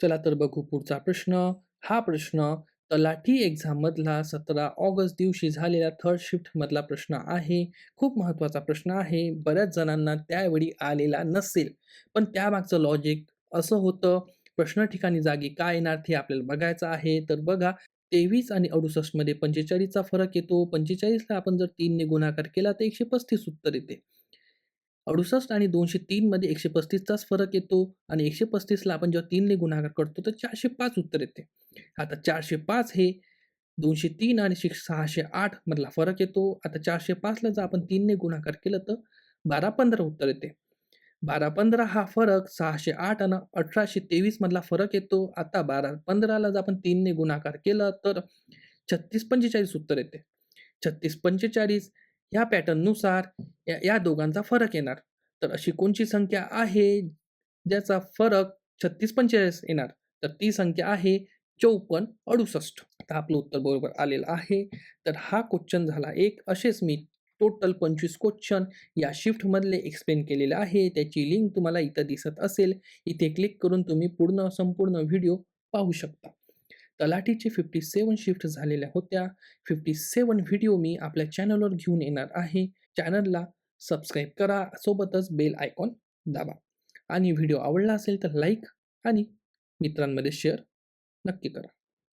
चला तर बघू पुढचा प्रश्न. हा प्रश्न तलाठी एक्झाममधला 17 ऑगस्ट दिवशी झालेल्या थर्ड शिफ्टमधला प्रश्न आहे. खूप महत्त्वाचा प्रश्न आहे. बऱ्याच जणांना त्यावेळी आलेला नसेल. पण त्यामागचं लॉजिक असं होतं, प्रश्न ठिकाणी जागी काय येणार ते आपल्याला बघायचं आहे. तर बघा 23 आणि 68 मध्ये 45चा फरक येतो. 45ला आपण जर 3 ने गुणाकार केला तर 135 उत्तर येते. 68 आणि 203 मध्ये 135चाच फरक येतो आणि 135ला आपण जेव्हा 3 ने गुणाकार करतो तर 405 उत्तर येते. आता 405 हे 203 आणि 608 मधला फरक येतो. आता 405ला जर आपण 3 ने गुणाकार केलं तर 1215 उत्तर येते. 1215 हा फरक 608 आणि 1823 मधला फरक येतो. आता 1215ला जर आपण 3 ने गुणाकार केलं तर 3645 उत्तर येते. 3645 ह्या पॅटर्ननुसार या दोघांचा फरक येणार. तर अशी कोणची संख्या आहे ज्याचा फरक 36-45 येणार? तर ती संख्या आहे 54-68. आता आपलं उत्तर बरोबर आलेलं आहे. तर हा क्वेश्चन झाला एक. असेच मी टोटल 25 क्वेश्चन या शिफ्टमधले एक्सप्लेन केलेले आहे. त्याची लिंक तुम्हाला इथं दिसत असेल. इथे क्लिक करून तुम्ही संपूर्ण व्हिडिओ पाहू शकता. तलाठीचे 57 शिफ्ट झालेल्या होत्या. 57 व्हिडिओ मी आपल्या चॅनलवर घेऊन येणार आहे. चॅनलला सबस्क्राईब करा, सोबतच बेल आयकॉन दाबा आणि व्हिडिओ आवडला असेल तर लाईक आणि मित्रांमध्ये शेअर नक्की करा.